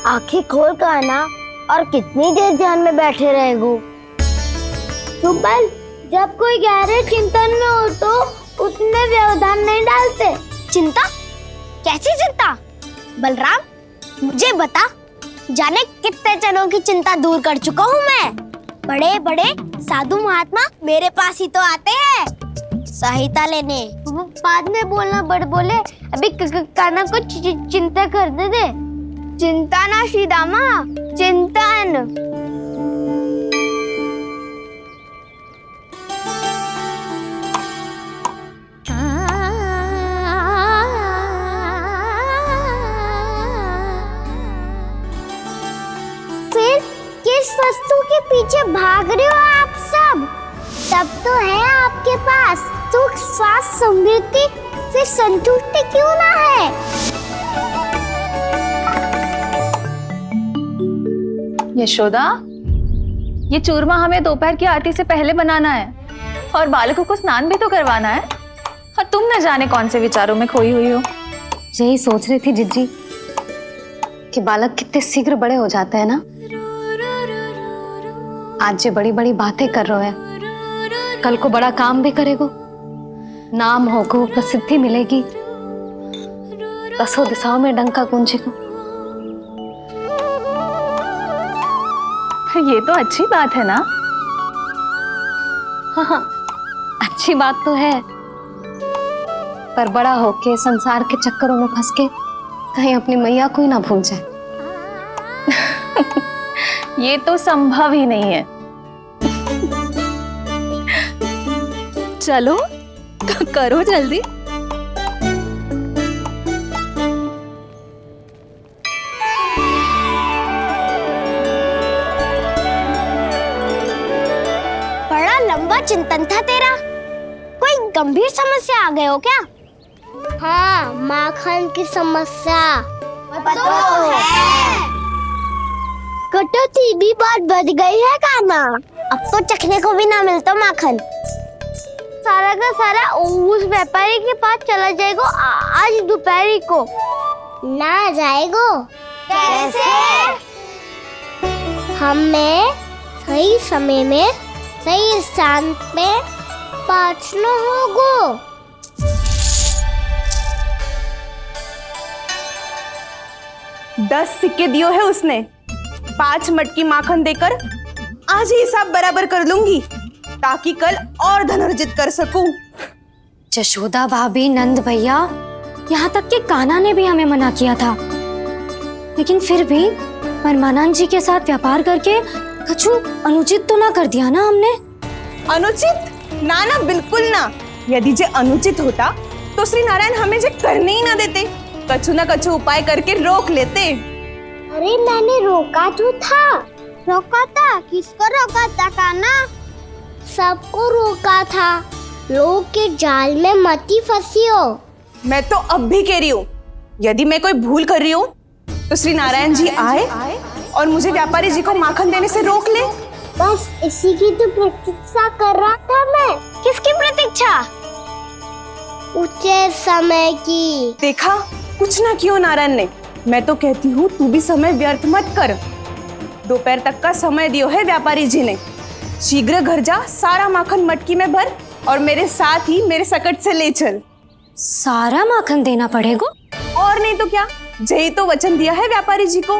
आंखें खोल कर आना और कितनी देर ध्यान में बैठे रहेगो। सुबल, जब कोई गहरे चिंतन में हो तो उसमें व्यवधान नहीं डालते। चिंता? कैसी चिंता? बलराम, मुझे बता, जाने कितने जनों की चिंता दूर कर चुका हूँ मैं। बड़े बड़े साधु महात्मा मेरे पास ही तो आते हैं सहायता लेने। बाद में बोलना बड़ बोले, अभी काना को चिंता करने दे। चिंता ना श्रीदामा, चिंतन। फिर किस वस्तु के पीछे भाग रहे हो आप सब? सब तो है आपके पास, सुख स्वास्थ्य समृद्धि, फिर संतुष्टि क्यों ना है? यशोदा, ये चूरमा हमें दोपहर की आरती से पहले बनाना है और बालकों को स्नान भी तो करवाना है। और तुम न जाने कौन से विचारों में खोई हुई हो। यही सोच रही थी जिज्जी कि बालक कितने शीघ्र बड़े हो जाते हैं ना। आज जो बड़ी बड़ी बातें कर रहे हैं, कल को बड़ा काम भी करेगो, नाम होगो, प्रसिद्धि मिलेगी, दसों दिशाओं में डंका गूंजेगो। ये तो अच्छी बात है ना। हाँ, अच्छी बात तो है, पर बड़ा होके संसार के चक्करों में फंस के कहीं अपनी मैया को ही ना भूल जाए। ये तो संभव ही नहीं है। चलो करो जल्दी। बड़ा लंबा चिंतन था तेरा। कोई गंभीर समस्या आ गए हो क्या? हाँ, माखन की समस्या तो है। कटौती भी बहुत बढ़ गई है काना। अब तो चखने को भी ना मिलता माखन। सारा का सारा उस व्यापारी के पास चला जाएगा आज दोपहर को। ना जाएगो? कैसे? हमें सही समय में सही स्थान पे पहुंचना होगा। 10 सिक्के दियो है उसने। 5 मटकी माखन देकर आज ही हिसाब बराबर कर लूंगी ताकि कल और धन अर्जित कर सकूं। जशोदा भाभी, नंद भैया, यहाँ तक कि कान्हा ने भी हमें मना किया था, लेकिन फिर भी परमानंद जी के साथ व्यापार करके कछु अनुचित तो ना कर दिया ना हमने? अनुचित? ना ना, बिल्कुल ना। यदि जे अनुचित होता तो श्री नारायण हमें जे करने ही ना देते, कछु ना कछु उपाय करके रोक लेते। अरे मैंने रोका तो था। रोका था? किसको रोका था काना? सबको रोका था। लोग के जाल में मत ही फंसी हो। मैं तो अब भी कह रही हूँ, यदि मैं कोई भूल कर रही हूँ तो श्री नारायण जी आए और मुझे व्यापारी जी को माखन देने से रोक ले। बस इसी की तो प्रतीक्षा कर रहा था मैं। किसकी प्रतीक्षा? उचित समय की। देखा, कुछ ना किया नारायण ने। मैं तो कहती हूँ तू भी समय व्यर्थ मत कर। दोपहर तक का समय दियो है व्यापारी जी ने। शीघ्र घर जा, सारा माखन मटकी में भर और मेरे साथ ही मेरे सकट से ले चल। सारा माखन देना पड़ेगा? और नहीं तो क्या, यही तो वचन दिया है व्यापारी जी को।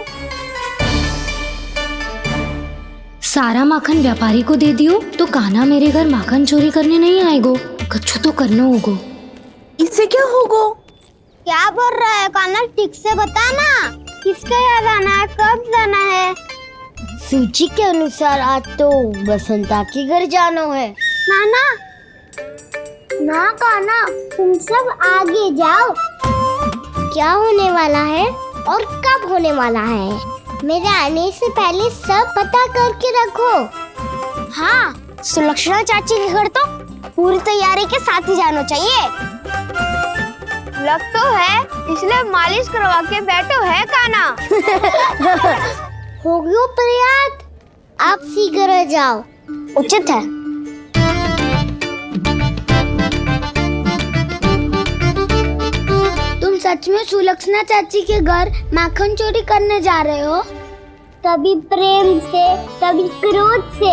सारा माखन व्यापारी को दे दियो तो कान्हा मेरे घर माखन चोरी करने नहीं आएगो। कछु तो करना होगा। इससे क्या होगा? क्या बोल रहा है काना? ठीक से बता ना। किसका यहाँ जाना है, कब जाना है? सूची के अनुसार आज तो बसंता के घर जाना है। नाना ना काना, तुम सब आगे जाओ। क्या होने वाला है और कब होने वाला है, मेरे आने से पहले सब पता करके रखो। हाँ, सुलक्षणा चाची के घर तो पूरी तैयारी के साथ ही जाना चाहिए। लग तो है, इसलिए मालिश करवा के बैठो है काना। हो गयो प्रयास, आप शीघ्र जाओ। उचित है। सच में सुलक्षणा चाची के घर माखन चोरी करने जा रहे हो? कभी प्रेम से, कभी क्रोध से,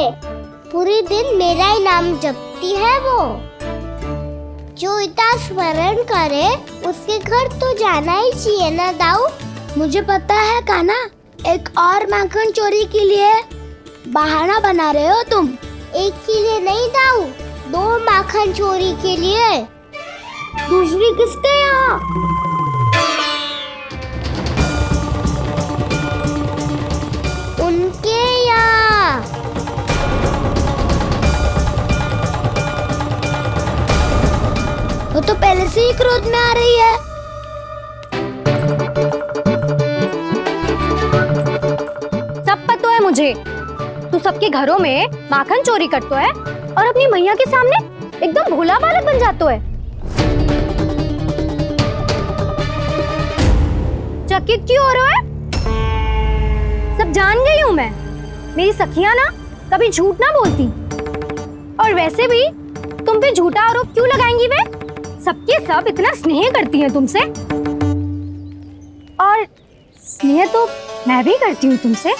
पूरे दिन मेरा ही नाम जपती है वो। जो इतना स्मरण करे उसके घर तो जाना ही चाहिए ना दाऊ। मुझे पता है काना, एक और माखन चोरी के लिए बहाना बना रहे हो तुम। एक के लिए नहीं दाऊ, 2 माखन चोरी के लिए। दूसरी किसके यहाँ? उनके यहाँ। वो तो पहले से ही क्रोध में आ रही है। सब पता है मुझे, तू सबके घरों में माखन चोरी करतो है और अपनी मैया के सामने एकदम भोला बालक बन जातो है। चकित क्यों हो रहे हो? सब जान गई हूँ मैं, मेरी सखियां ना कभी झूठ ना बोलती। और वैसे भी तुम पे झूठा आरोप क्यों लगाएंगी वे? सबके सब इतना स्नेह करती हैं तुमसे, और स्नेह तो मैं भी करती हूँ तुमसे।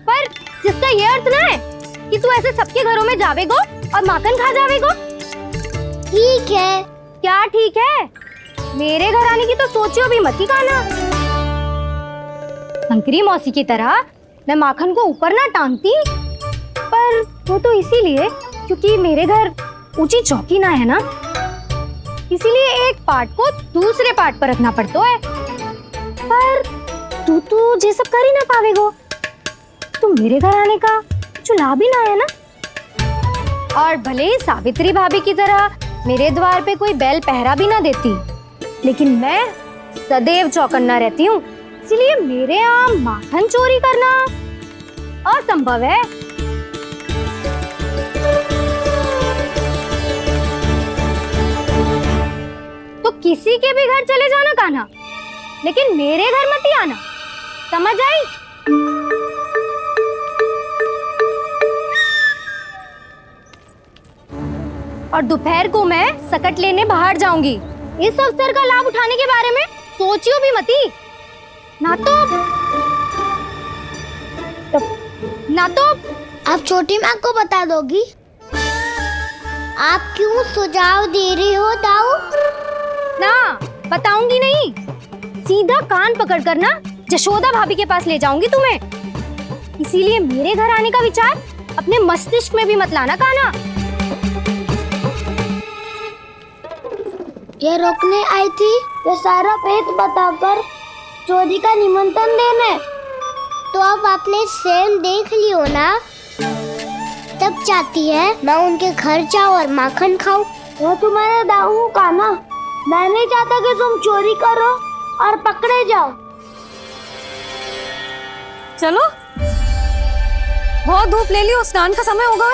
पर जिसका ये अर्थ ना है कि तू ऐसे सबके घरों में जावेगो और माखन खा जावेगो। ठीक है। क्या ठीक है? मेरे घर आने की तो सोचियो भी मत ही काना। शंकरी मौसी की तरह मैं माखन को ऊपर ना टांगती, पर वो तो इसीलिए क्योंकि मेरे घर ऊंची चौकी ना है ना, इसीलिए एक पार्ट को दूसरे पार्ट पर रखना पड़ता है। पर तू तो ये सब कर ही ना पावेगो, तो मेरे घर आने का कुछ लाभ ही ना है ना। और भले ही सावित्री भाभी की तरह मेरे द्वार पे कोई बैल पहरा भी ना देती, लेकिन मैं सदैव चौकन्ना रहती हूँ, इसलिए मेरे यहाँ माखन चोरी करना असंभव है। तो किसी के भी घर चले जाना कान्हा, लेकिन मेरे घर मत ही आना, समझ आई? और दोपहर को मैं सकट लेने बाहर जाऊंगी। इस अवसर का लाभ उठाने के बारे में सोचियो भी मती, ना तो आप छोटी माँ को बता दोगी? आप क्यों सुझाव दे रही हो दाऊ? ना बताऊंगी नहीं, सीधा कान पकड़ कर ना जशोदा भाभी के पास ले जाऊंगी तुम्हें। इसीलिए मेरे घर आने का विचार अपने मस्तिष्क में भी मत लाना काना। ये रोकने आई थी ये सारा भेद बताकर चोरी का निमंत्रण देने। तो अब आपने स्वयं देख लियो ना, तब चाहती है मैं उनके घर जाऊँ और माखन खाऊं। वो तुम्हारा दाऊ का ना, मैं नहीं चाहता कि तुम चोरी करो और पकड़े जाओ। चलो, बहुत धूप ले लियो, स्नान का समय होगा।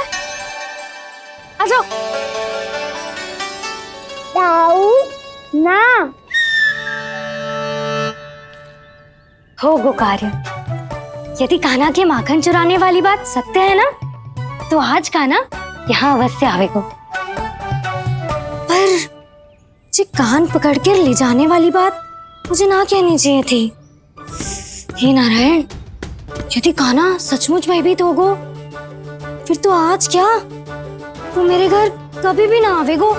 आ जाओ। दाऊ ना हो गो कार्य। यदि कान्हा के माखन चुराने वाली बात सत्य है ना, तो आज कान्हा यहाँ अवश्य आवेगो। पर जे कान पकड़ कर ले जाने वाली बात मुझे ना कहनी चाहिए थी। हे नारायण, यदि कान्हा सचमुच भयभीत होगो, फिर तो आज क्या, वो मेरे घर कभी भी ना आवेगो।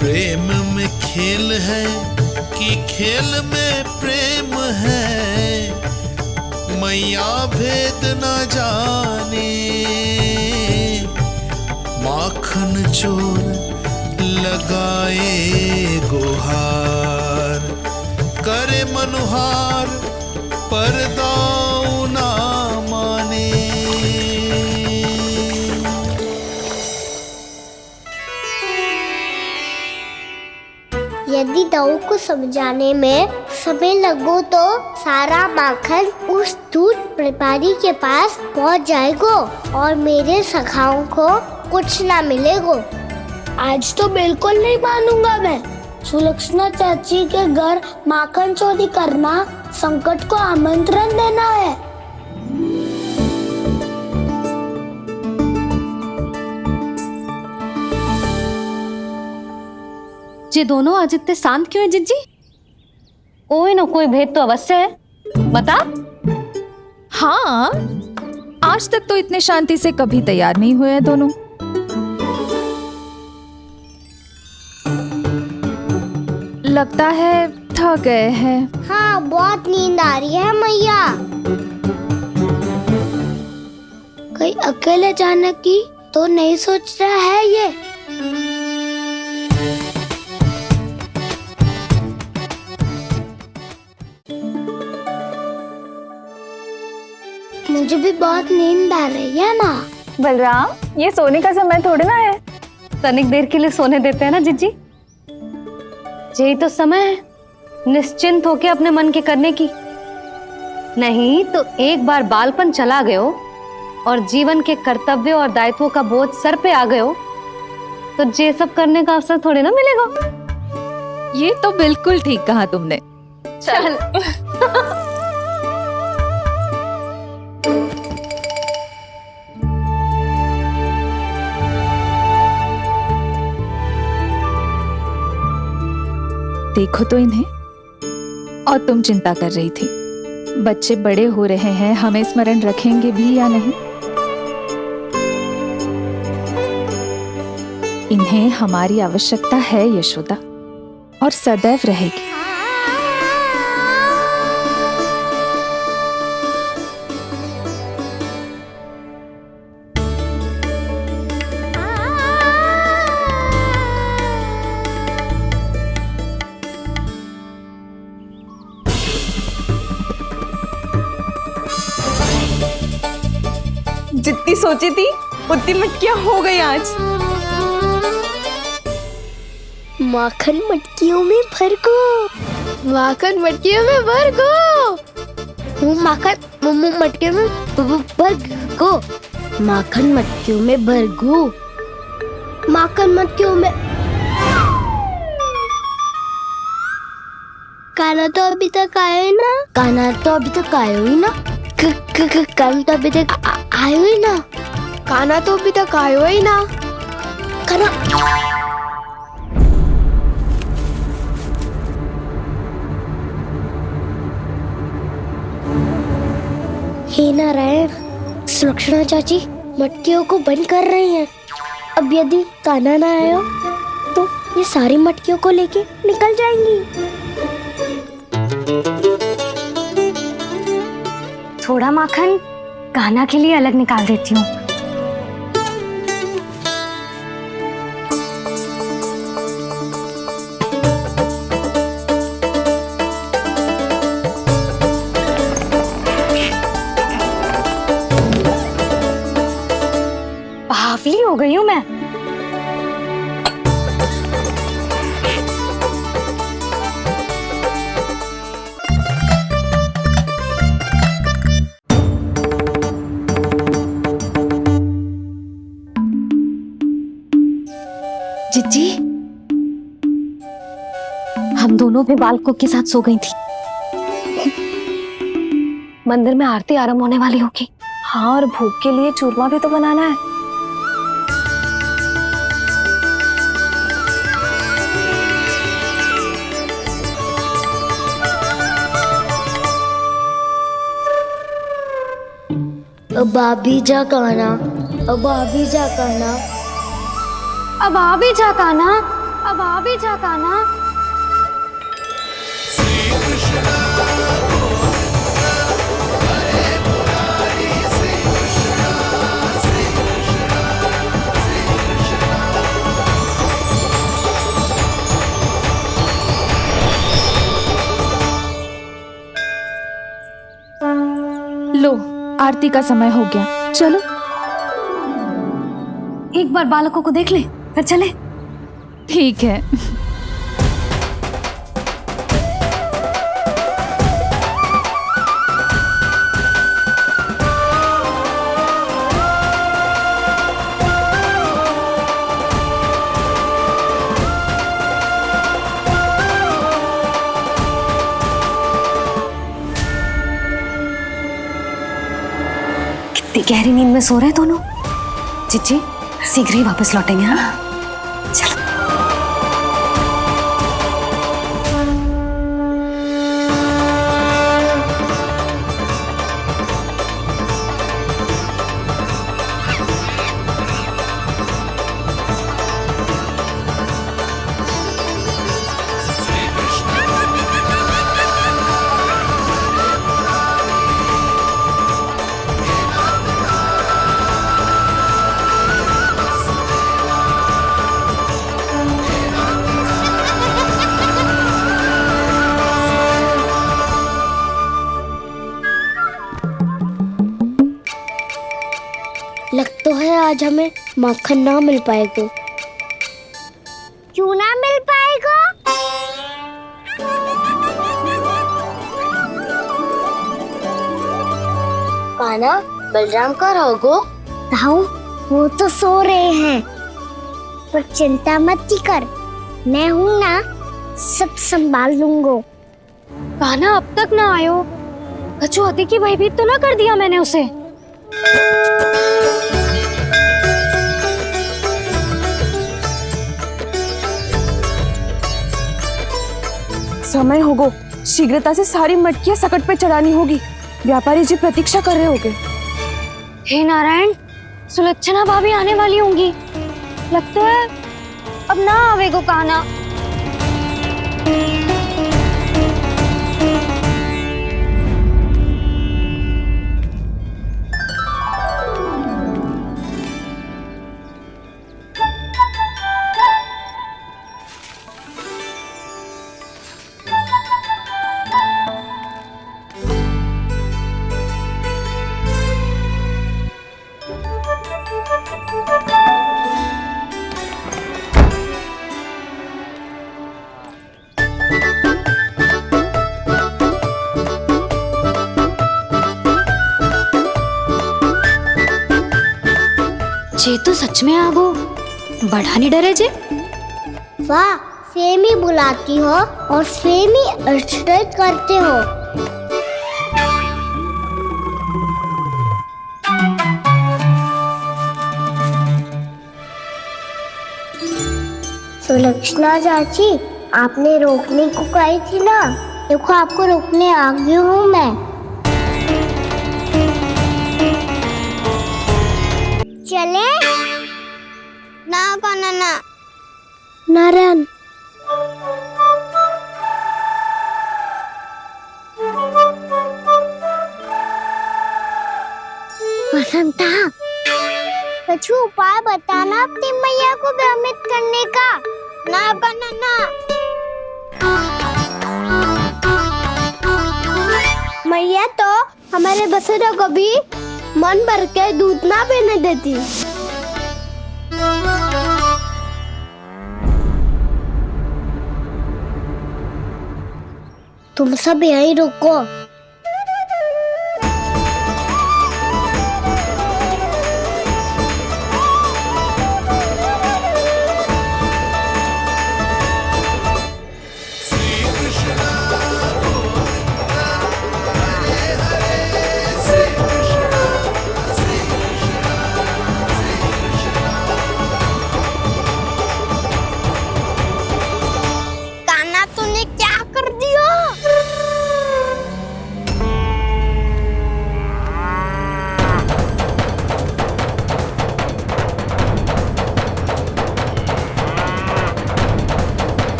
प्रेम में खेल है कि खेल में प्रेम है, मैया भेद न जाने। माखन चोर लगाए गुहार, करे मनुहार पर दाऊ ना माने। यदि दाऊ को समझाने में समय लगो तो सारा माखन उस दूध व्यापारी के पास पहुंच जाएगो और मेरे सखाओं को कुछ ना मिलेगो। आज तो बिल्कुल नहीं मानूंगा मैं। सुलक्षणा चाची के घर माखन चोरी करना संकट को आमंत्रण देना है। ये दोनों आज इतने शांत क्यों है जिज्जी? कोई ना कोई भेद तो अवश्य है, बता। हाँ, आज तक तो इतने शांति से कभी तैयार नहीं हुए हैं दोनों। लगता है थक गए हैं। हाँ, बहुत नींद आ रही है मैया। कहीं अकेले जाने की तो नहीं सोच रहा है ये? मुझे भी बहुत नींद आ रही है माँ। बलराम, ये सोने का समय थोड़ी ना है। तनिक देर के लिए सोने देते हैं ना जिज्जी। यही तो समय है निश्चिंत होके अपने मन के करने की। नहीं तो एक बार बालपन चला गयो और जीवन के कर्तव्यों और दायित्वों का बोझ सर पे आ गयो तो ये सब करने का अवसर थोड़ी ना मिलेगा। ये तो बिल्कुल ठीक कहा तुमने। चल देखो तो इन्हें। और तुम चिंता कर रही थी बच्चे बड़े हो रहे हैं, हमें स्मरण रखेंगे भी या नहीं। इन्हें हमारी आवश्यकता है यशोदा, और सदैव रहेगी। जितनी सोची थी उतनी मटकियां हो गई आज। माखन मटकियों में भर गो, माखन मटकियों में भर गो, माखन मटकियों में भर गो, माखन मटकियों में भर गो, माखन मटकियों में। काना तो अभी तक आया ही ना, काना तो अभी तक आया ही ना, काना तो अभी तक आयो ही ना, काना तो अभी तक आयो ही ना, काना। हे नारायण, सुलक्षणा चाची मटकियों को बंद कर रही हैं। अब यदि काना ना आया तो ये सारी मटकियों को लेके निकल जाएंगी। थोड़ा माखन कान्हा के लिए अलग निकाल देती हूँ। बावली हो गई हूँ मैं। जिज्जी, हम दोनों भी बालकों के साथ सो गई थी। मंदिर में आरती आरंभ होने वाली होगी। हाँ, और भूख के लिए चूरमा भी तो बनाना है। अब भाभी जा काना, अब भाभी जा काना, अब आ भी जा कान्हा, अब आ भी जा कान्हा। लो, आरती का समय हो गया, चलो। एक बार बालकों को देख ले फिर चले। ठीक है। गहरी नींद में सो रहे हैं दोनों। चिच्ची शीघ्र ही वापस लौटेंगे। हाँ चलो। लग तो है आज हमें माखन ना मिल पाएगा। क्यों ना मिल पाएगा? कान्हा बलराम का रहोगो? राहु वो तो सो रहे हैं, पर चिंता मत कर, मैं हूं ना, सब संभाल लूंगा। कान्हा अब तक ना आयो। कछु अति की भयभीत तो ना कर दिया मैंने उसे? समय होगो, शीघ्रता से सारी मटकियां सकट पे चढ़ानी होगी। व्यापारी जी प्रतीक्षा कर रहे होंगे। हे नारायण, सुलक्षणा भाभी आने वाली होंगी। लगता है अब ना आवेगो कान्हा। जे तो सच में आगो, बड़ा नहीं डरे जे। वाह, सेम ही बुलाती हो और सेम ही अर्चना करते हो। सुलक्षणा चाची, आपने रोकने को कही थी ना, देखो आपको रोकने आ गई हूँ मैं। चले ना कान्हा ना। नारायण, बसंता, कुछ उपाय बताना अपनी मैया को भ्रमित करने का। ना कान्हा ना। मैया तो हमारे बसेरा को भी मन भर के दूध ना पीने देती। तुम सब यहीं रुको। कान्हा तूने क्या कर दिया?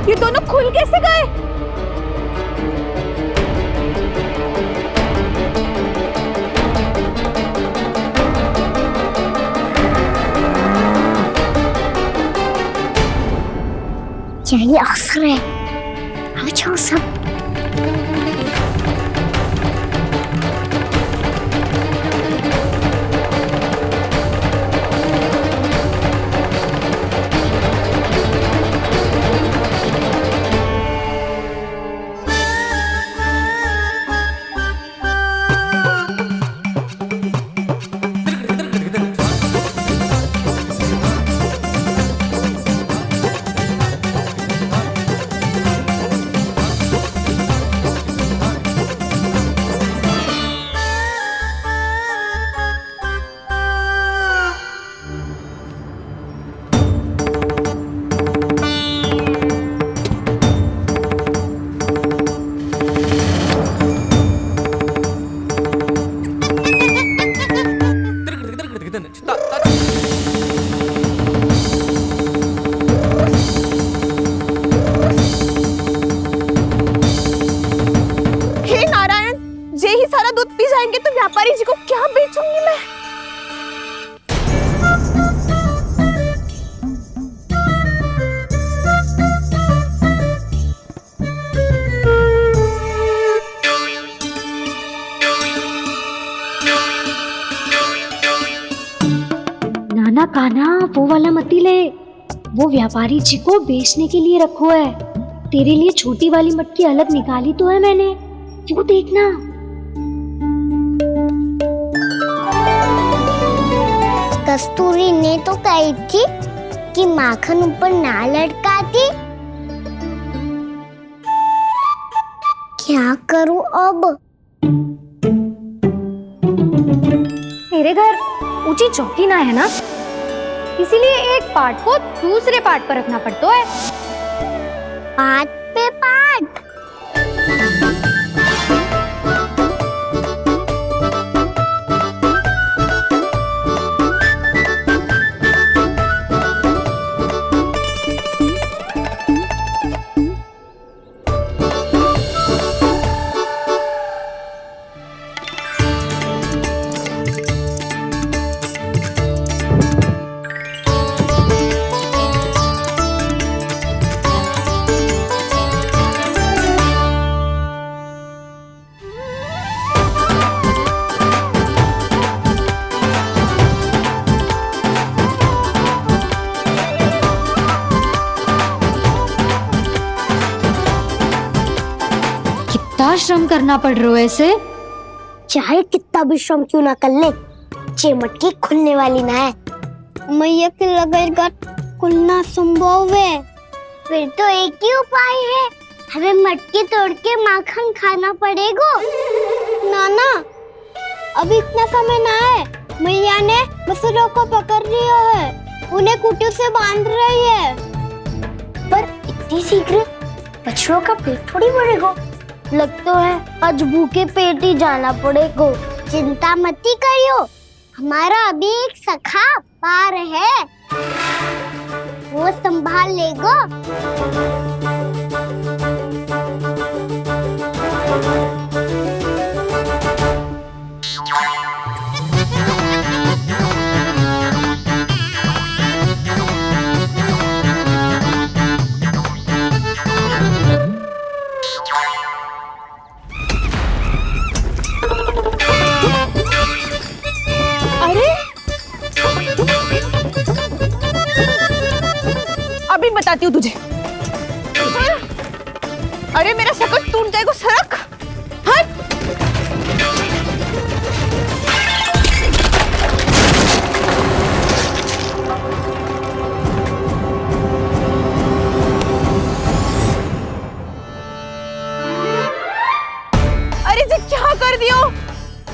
ये दोनों खुल कैसे गए? यही अवसर है, आ जाओ सब। वो व्यापारी जी को बेचने के लिए रखो है। तेरे लिए छोटी वाली मटकी अलग निकाली तो है मैंने, वो देखना। कस्तूरी ने तो कही थी कि माखन ऊपर ना लटकाती। क्या करूं अब? तेरे घर ऊंची चौकी ना है ना, इसीलिए एक पार्ट को दूसरे पार्ट पर रखना पड़ता है। पार्ट पे पार्ट। कितना श्रम करना पड़ रहा है इसे। चाहे कितना भी श्रम क्यों ना कर ले, ये मटकी खुलने वाली ना है। मैया के लगेगा खुलना संभव है। फिर तो एक ही उपाय है, हमें मटकी तोड़ के माखन खाना पड़ेगा। नाना, अभी इतना समय ना है। मैया ने बछड़ों को पकड़ लिया है, उन्हें कुटी से बांध रही है। पर इतनी शीघ्र बछड़ों का पेट थोड़ी भरेगा। लगता है आज भूखे पेट ही जाना पड़ेगा। चिंता मत करियो, हमारा अभी एक सखा पार है, वो संभाल लेगा। अभी बताती हूँ तुझे। अरे मेरा शकल टूट जाएगा, सरक हट। अरे जी क्या कर दियो?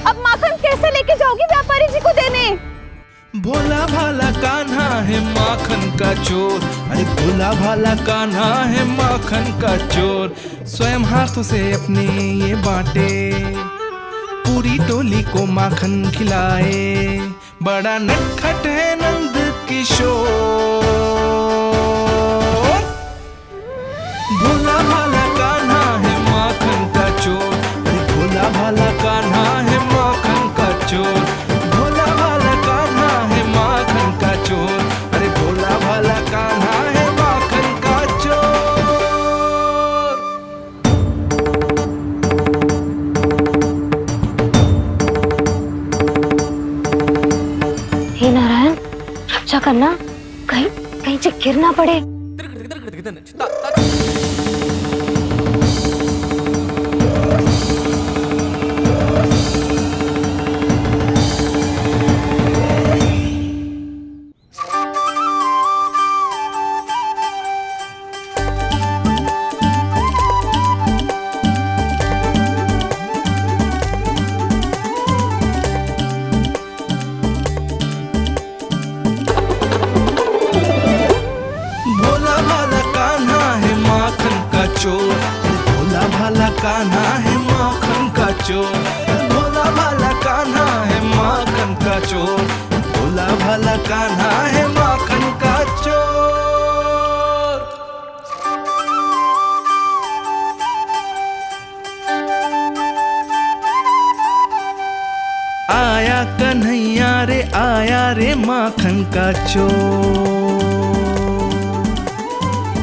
अब माखन कैसे लेके जाओगी व्यापारी जी को देने? भोला भाला कान्हा है माखन का चोर, अरे भोला भाला कान्हा है माखन का चोर। स्वयं हाथों से अपने ये बांटे, पूरी टोली को माखन खिलाए। बड़ा नटखट है नंद किशोर। भोला भाला कान्हा है माखन का चोर, अरे भोला भाला कान्हा है माखन का चोर। भोला भाला कान्हा है माखन का चोर, अरे भोला भाला कान्हा है माखन का चोर। हे नारायण, रक्षा करना, कहीं कहीं से गिर ना पड़े। भोला भाला कान्हा है माखन का चोर, भोला भाला कान्हा है माखन का चोर। भोला भाला कान्हा है माखन का चोर। आया कन्हैया रे आया रे माखन का चोर।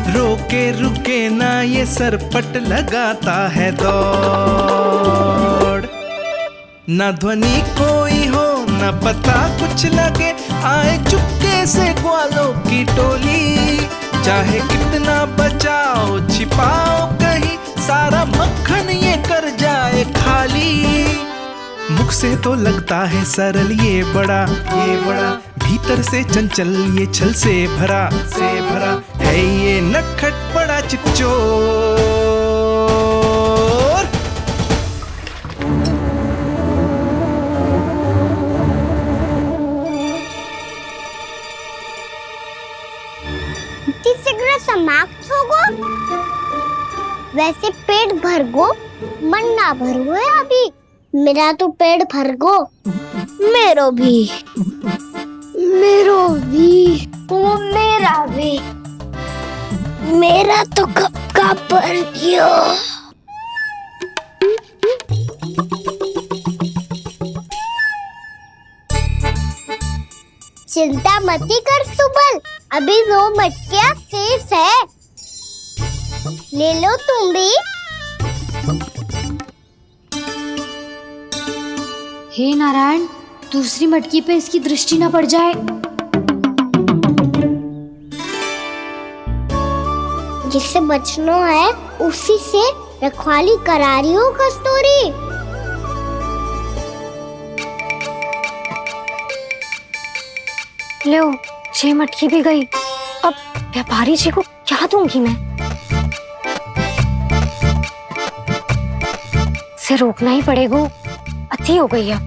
रोके रुके ना ये सरपट लगाता है दौड़। ना ध्वनि कोई हो ना पता कुछ लगे, आए चुपके से ग्वालों की टोली। चाहे कितना बचाओ छिपाओ कहीं, सारा मक्खन ये कर जाए खाली। मुख से तो लगता है सरल ये बड़ा भीतर से चंचल ये छल से भरा है ये नटखट बड़ा चिकचोर। तीसरा समाप्त हो गो, वैसे पेट भर गो मन ना भर गो है अभी। मेरा तो पेट भर गो, मेरो भी वो मेरा भी, मेरा तो कब का भर गयो। चिंता मती कर सुबल, अभी 2 मटकियां शेष है, ले लो तुम भी। हे नारायण, दूसरी मटकी पे इसकी दृष्टि न पड़ जाए। जिससे बचना है उसी से रखवाली करा रही हो कस्तूरी। लो, 6 मटकी भी गई। अब व्यापारी जी को क्या दूंगी मैं? इसे रोकना ही पड़ेगा, अति हो गई है।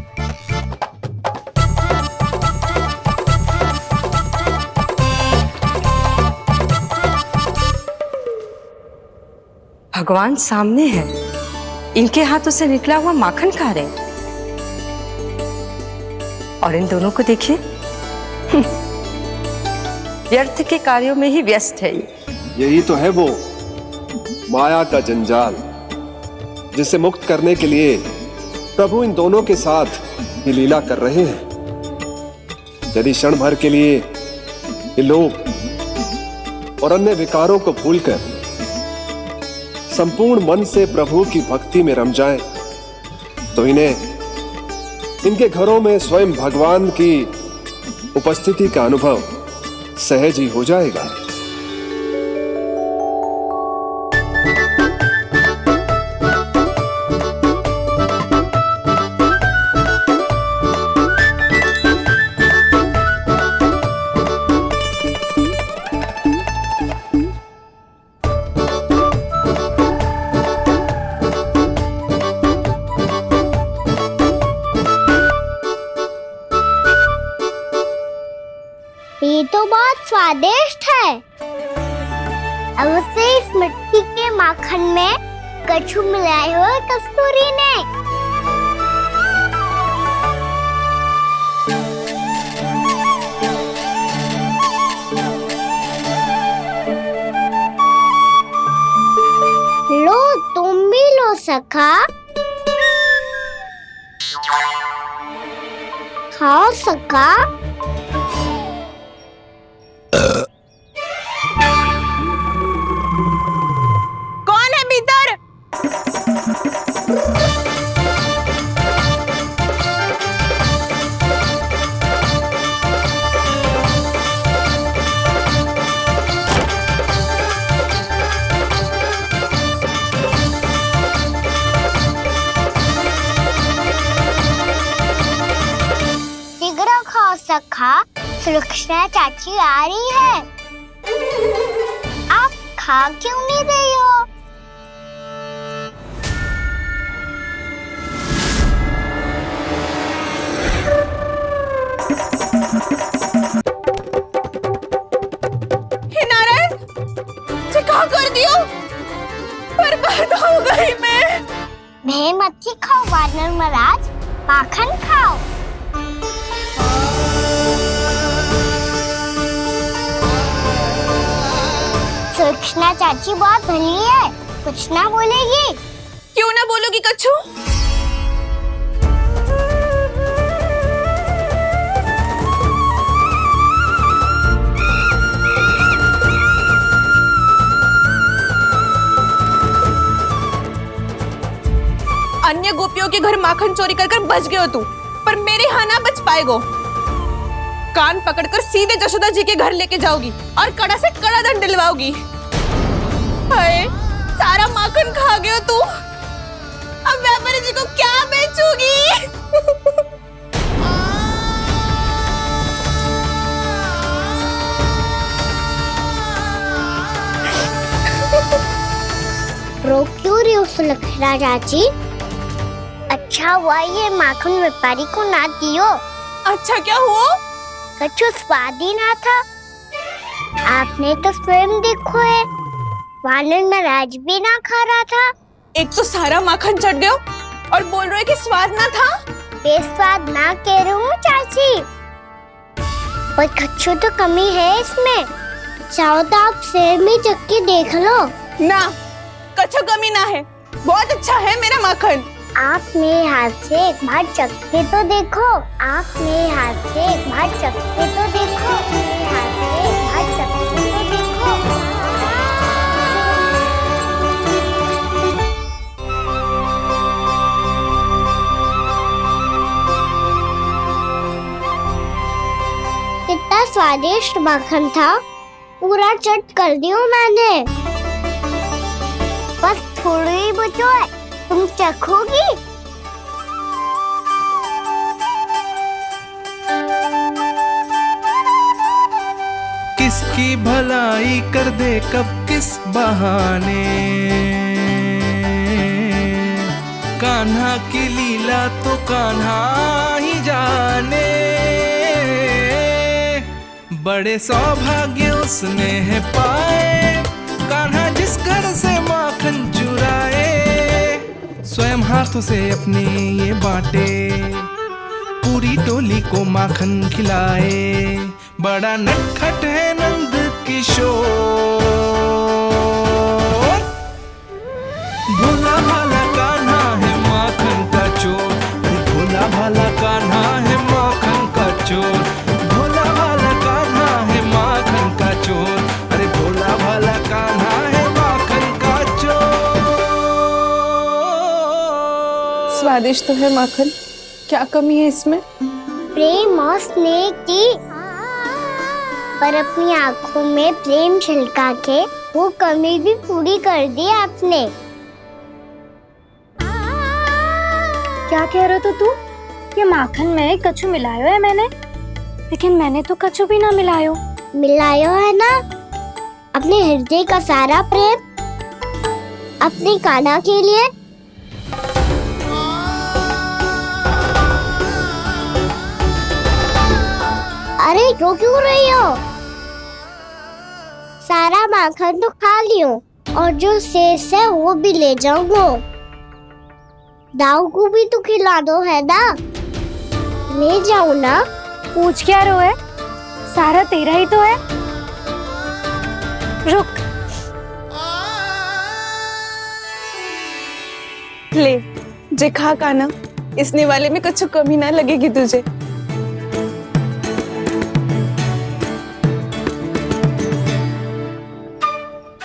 भगवान सामने है, इनके हाथों से निकला हुआ माखन खा रहे हैं। और इन दोनों को देखिए, व्यर्थ के कार्यों में ही व्यस्त है। यही तो है वो माया का जंजाल, जिसे मुक्त करने के लिए प्रभु इन दोनों के साथ ये लीला कर रहे हैं। यदि क्षण भर के लिए ये लोग और अन्य विकारों को भूलकर संपूर्ण मन से प्रभु की भक्ति में रम जाएं, तो इन्हें इनके घरों में स्वयं भगवान की उपस्थिति का अनुभव सहज ही हो जाएगा। ये तो बहुत स्वादिष्ट है। अवश्य इस मिट्टी के माखन में कछु मिलाए हो कस्तूरी ने। लो तुम भी लो सखा, खाओ सखा। कौन है भीतर? शीघ्र खाओ सखा, सुलक्षणा चाची आ रही है। आप खा क्यों नहीं रही हो? हे नारायण, मुझे क्या कर दियो? बर्बाद हो गई मैं। भय मत खाओ वानर महाराज, माखन खाओ। सुलक्षणा चाची बहुत भली है, कुछ ना बोलेगी। क्यों ना बोलोगी कच्छू? अन्य गोपियों के घर माखन चोरी कर बच गए हो तू, पर मेरे यहाँ ना बच पाएगो। कान पकड़कर सीधे जशोदा जी के घर लेके जाओगी और कड़ा से कड़ा दंड दिलवाओगी। हाय, सारा माखन खा गए हो तू। अब व्यापारी जी को क्या बेचूगी? रो क्यों रही हो सुलक्षणा चाची? अच्छा हुआ ये माखन व्यापारी को ना दियो। अच्छा क्या हुआ? कछु स्वाद ही ना था। आपने तो स्वयं देखो है, वानर महाराज भी ना खा रहा था। एक तो सारा माखन चढ़ गया और बोल रहे कि स्वाद ना था। बेस्वाद ना कह रही हूँ चाची, पर कछु तो कमी है इसमें। चाहो तो आप सेब में चक्की देख लो। ना, कछु कमी ना है, बहुत अच्छा है मेरा माखन। आप मेरे हाथ से एक बार चखके तो देखो। आप मेरे हाथ से एक बार चखके तो देखो। मेरे हाथ से एक बार चखके तो देखो। कितना स्वादिष्ट माखन था, पूरा चट कर दिया मैंने। बस थोड़ी ही बचो है, तुम चखोगी? किसकी भलाई कर दे कब किस बहाने, कान्हा की लीला तो कान्हा ही जाने। बड़े सौभाग्य उसने है पाए, कान्हा जिस घर से माखन चुराए। स्वयं हाथों से अपने ये बांटे, पूरी टोली को माखन खिलाए। बड़ा नटखट है नंद किशोर, भोला भाला कान्हा है माखन का चोर। भोला भाला कान्हा है माखन का चोर। भोला भाला कान्हा है माखन का चोर। अरे भोला भाला कान्हा है माखन का चोर। स्वादिष्ट तो है माखन, क्या कमी है इसमें? प्रेम और स्नेह की, पर अपनी आंखों में प्रेम छलका के वो कमी भी पूरी कर दी आपने। क्या कह रहे हो तू? ये माखन में कछु मिलायो है मैंने, लेकिन मैंने तो कछु भी ना मिलायो। मिलायो है ना अपने हृदय का सारा प्रेम अपनी कान्हा के लिए। अरे रो क्यों रही हो? सारा माखन तो खा लियो और जो शेष है वो भी ले जाऊंगा। दाऊ को भी तो खिला दो है ना, ले जाओ ना। पूछ क्या रो है, सारा तेरा ही तो है। रुक, ले जे खा कान्हा, इस निवाले में कुछ कमी ना लगेगी तुझे।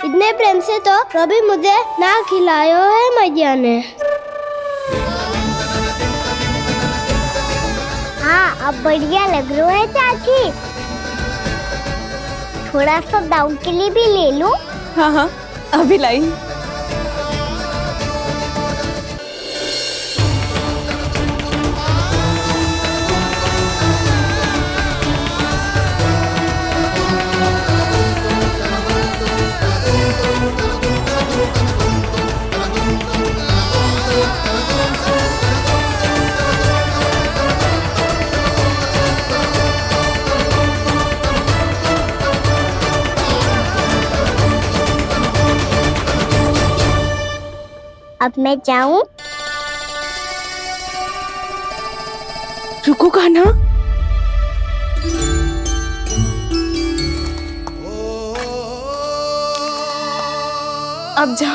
इतने प्रेम से तो कभी मुझे ना खिलायो है मैया ने। हाँ, अब बढ़िया लग रहा है चाची। थोड़ा सा दाऊ के लिए भी ले लो। हाँ हाँ, अभी लाई। अब मैं जाऊं? रुको कान्हा, अब जा।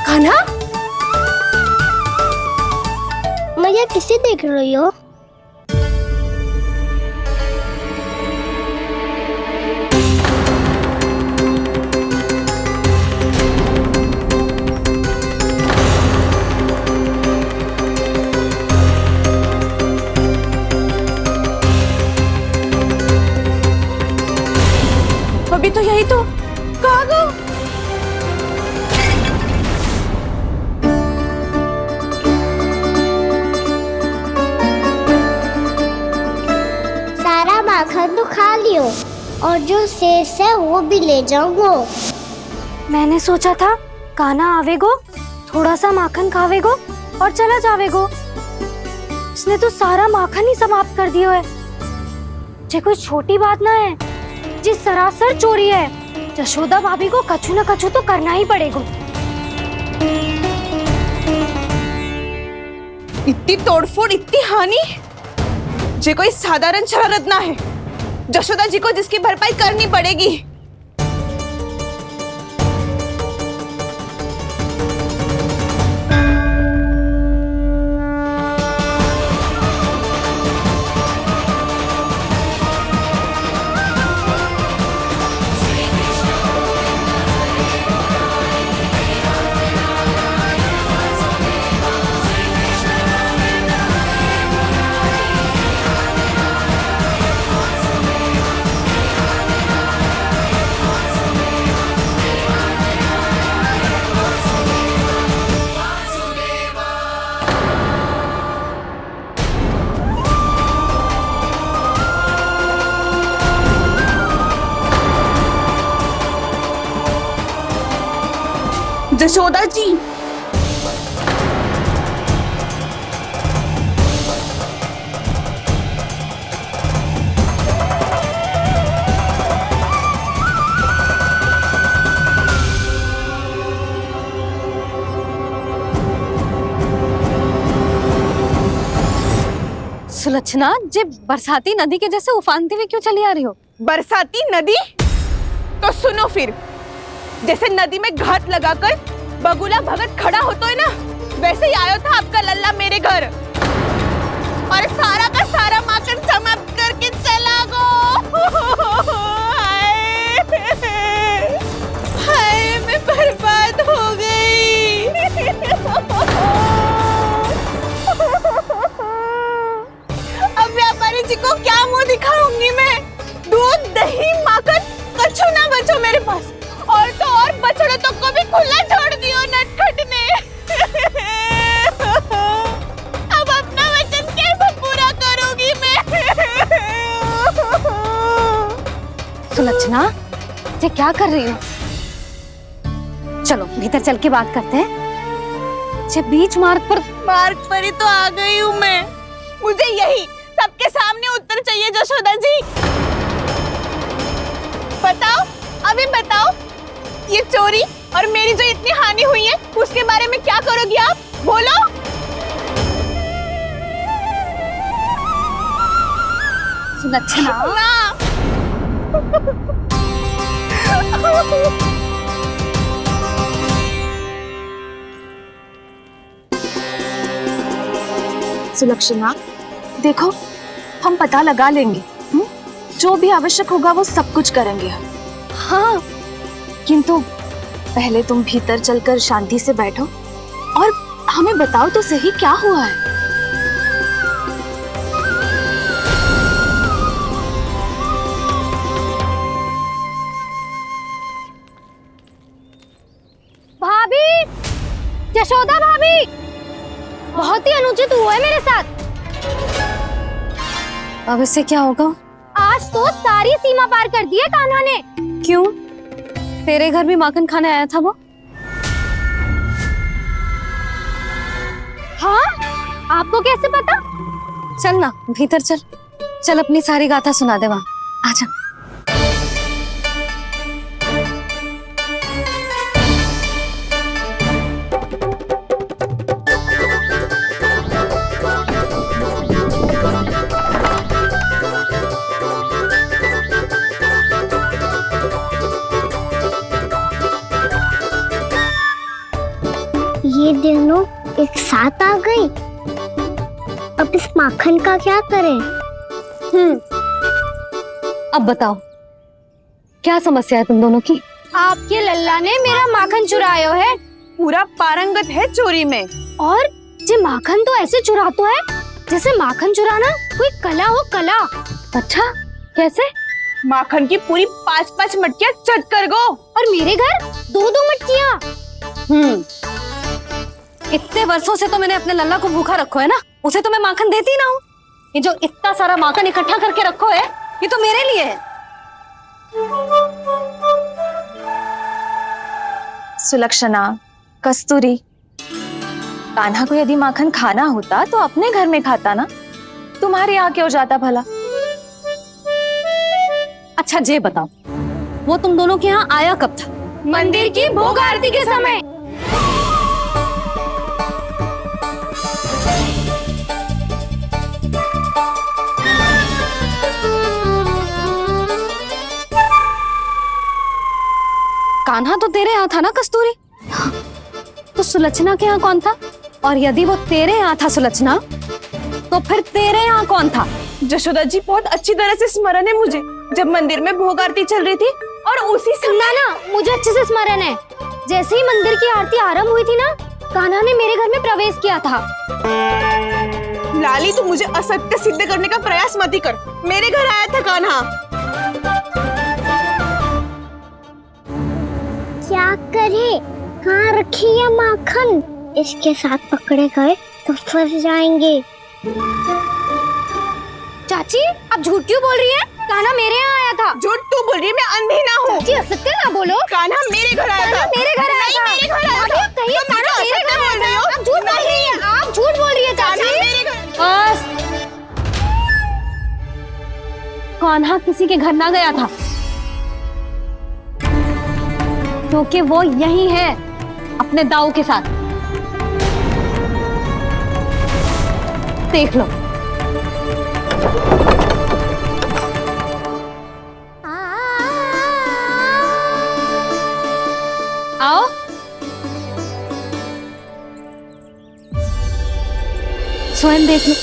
कान्हा, देख रही हो? अभी तो यही तो कहाँ गो? सारा माखन तो खा लियो और जो शेष है वो भी ले जाऊंगो। मैंने सोचा था कान्हा आवेगो, थोड़ा सा माखन खावेगो और चला जावेगो। इसने तो सारा माखन ही समाप्त कर दिया है। ये कोई छोटी बात ना है, जी सरासर चोरी है। यशोदा भाभी को कछु न कछु तो करना ही पड़ेगा। इतनी तोड़फोड़, इतनी हानि, ये कोई साधारण शरारत ना है। यशोदा जी को जिसकी भरपाई करनी पड़ेगी। यशोदा जी, सुलक्षणा, जे बरसाती नदी के जैसे उफानते हुए क्यों चली आ रही हो? बरसाती नदी? तो सुनो फिर, जैसे नदी में घाट लगाकर बगुला भगत खड़ा होता है ना, वैसे ही आया था आपका लल्ला मेरे घर और सारा का सारा माखन समाप्त करके चला गो। हाय, मैं बर्बाद हो गई। अब व्यापारी जी को क्या मुंह दिखाऊंगी मैं? दूध, दही, माखन कछु ना बचो मेरे पास। और तो और बछड़े तो को भी खुला छोड़ दियो नटखट ने। अब अपना वचन कैसे पूरा करूंगी मैं? सुलक्षणा, ये क्या कर रही हो? चलो भीतर चल के बात करते हैं। ये बीच मार्ग पर ही तो आ गई हूँ मैं। मुझे यही सबके सामने उत्तर चाहिए यशोदा जी। बताओ, अभी बताओ, ये चोरी और मेरी जो इतनी हानि हुई है उसके बारे में क्या करोगी आप? बोलो। सुलक्षणा, सुलक्षणा, देखो, हम पता लगा लेंगे। जो भी आवश्यक होगा वो सब कुछ करेंगे हम। हाँ, किंतु पहले तुम भीतर चलकर शांति से बैठो और हमें बताओ तो सही क्या हुआ है। भाभी, यशोदा भाभी, बहुत ही अनुचित हुआ है मेरे साथ। अब इससे क्या होगा? आज तो सारी सीमा पार कर दी है कान्हा ने। क्यों? तेरे घर भी माखन खाने आया था वो? हाँ, आपको कैसे पता? चल ना भीतर चल, चल अपनी सारी गाथा सुना दे वहां। आजा। ये दोनों एक साथ आ गई। अब इस माखन का क्या करें? अब बताओ क्या समस्या है तुम दोनों की? आपके लल्ला ने मेरा माखन चुरायो है। पूरा पारंगत है चोरी में। और जे माखन तो ऐसे चुरातो है जैसे माखन चुराना कोई कला हो, कला। अच्छा, कैसे? माखन की पूरी 5-5 मटकियां चट कर गो। और मेरे घर 2-2 मटकियां। इतने वर्षों से तो मैंने अपने लल्ला को भूखा रखो है ना, उसे तो मैं माखन देती ना हूँ। ये जो इतना सारा माखन इकट्ठा करके रखो है, ये तो मेरे लिए है। सुलक्षणा, कस्तूरी, कान्हा को यदि माखन खाना होता तो अपने घर में खाता ना, तुम्हारे यहाँ क्यों जाता भला? अच्छा जे बताओ, वो तुम दोनों के यहाँ आया कब था? मंदिर की भोग आरती के समय। कान्हा तो तेरे यहाँ था ना कस्तूरी? तो सुलक्षणा के यहाँ कौन था? और यदि वो तेरे यहाँ था सुलक्षणा, तो फिर तेरे यहाँ कौन था? जशोदा जी, बहुत अच्छी तरह से स्मरण है मुझे, जब मंदिर में भोग आरती चल रही थी और उसी समय ना, मुझे अच्छे से स्मरण है। जैसे ही मंदिर की आरती आरंभ हुई थी ना, कान्हा ने मेरे घर में प्रवेश किया था। लाली, तू मुझे असत्य सिद्ध करने का प्रयास मत ही कर। मेरे घर आया था कान्हा। क्या करे? कहाँ रखी है माखन? इसके साथ पकड़े गए तो फंस जाएंगे। चाची, आप झूठ क्यों बोल रही है? कान्हा मेरे यहाँ आया था। झूठ तू बोल रही है, मैं अंधी ना हूँ। चाची, असत्य ना बोलो। कान्हा मेरे घर आया था। मेरे घर आया था। मेरे घर आया था। कहिए कान्हा मेरे घर आया था। आप झूठ बोल रही है। आप झूठ बोल रही है चाची। बस, कान्हा किसी के घर ना गया था, क्योंकि वो यही है अपने दाऊ के साथ। देख लो। आओ। स्वयं देख लो।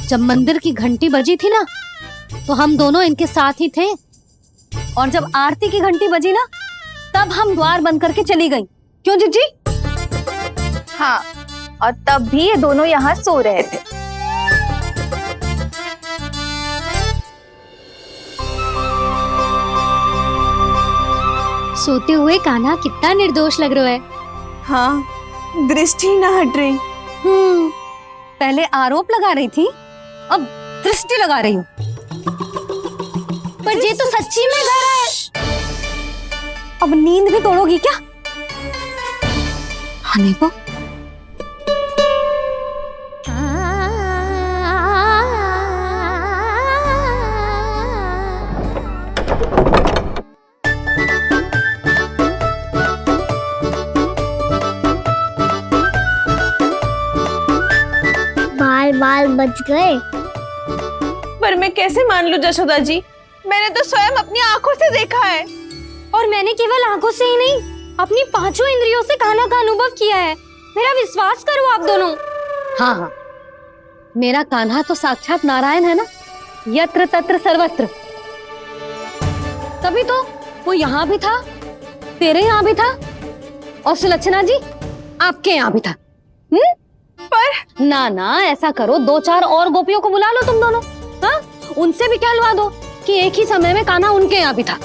जब मंदिर की घंटी बजी थी ना, तो हम दोनों इनके साथ ही थे। और जब आरती की घंटी बजी ना, तब हम द्वार बंद करके चली गई। क्यों जीजी? हाँ, और तब भी ये दोनों यहाँ सो रहे थे। सोते हुए कान्हा कितना निर्दोष लग रहा है। हाँ, दृष्टि ना हट रही। पहले आरोप लगा रही थी, अब दृष्टि लगा रही हूँ। पर ये तो सच्ची में घर है। अब नींद भी तोड़ोगी क्या? हनी को बाल बच गए। पर मैं कैसे मान लूं जशोदा जी, मैंने तो स्वयं अपनी आंखों से देखा है। और मैंने केवल आंखों से ही नहीं, अपनी 5 इंद्रियों से कान्हा का अनुभव किया है। मेरा विश्वास करो आप दोनों। हाँ हाँ, मेरा कान्हा तो साक्षात नारायण है ना, यत्र तत्र सर्वत्र। तभी तो वो यहाँ भी था, तेरे यहाँ भी था, और सुलक्षणा जी आपके यहाँ भी था। पर ना ऐसा करो, 2-4 और गोपियों को बुला लो तुम दोनों। हाँ, उनसे भी कहलवा दो कि एक ही समय में कान्हा उनके यहाँ भी था।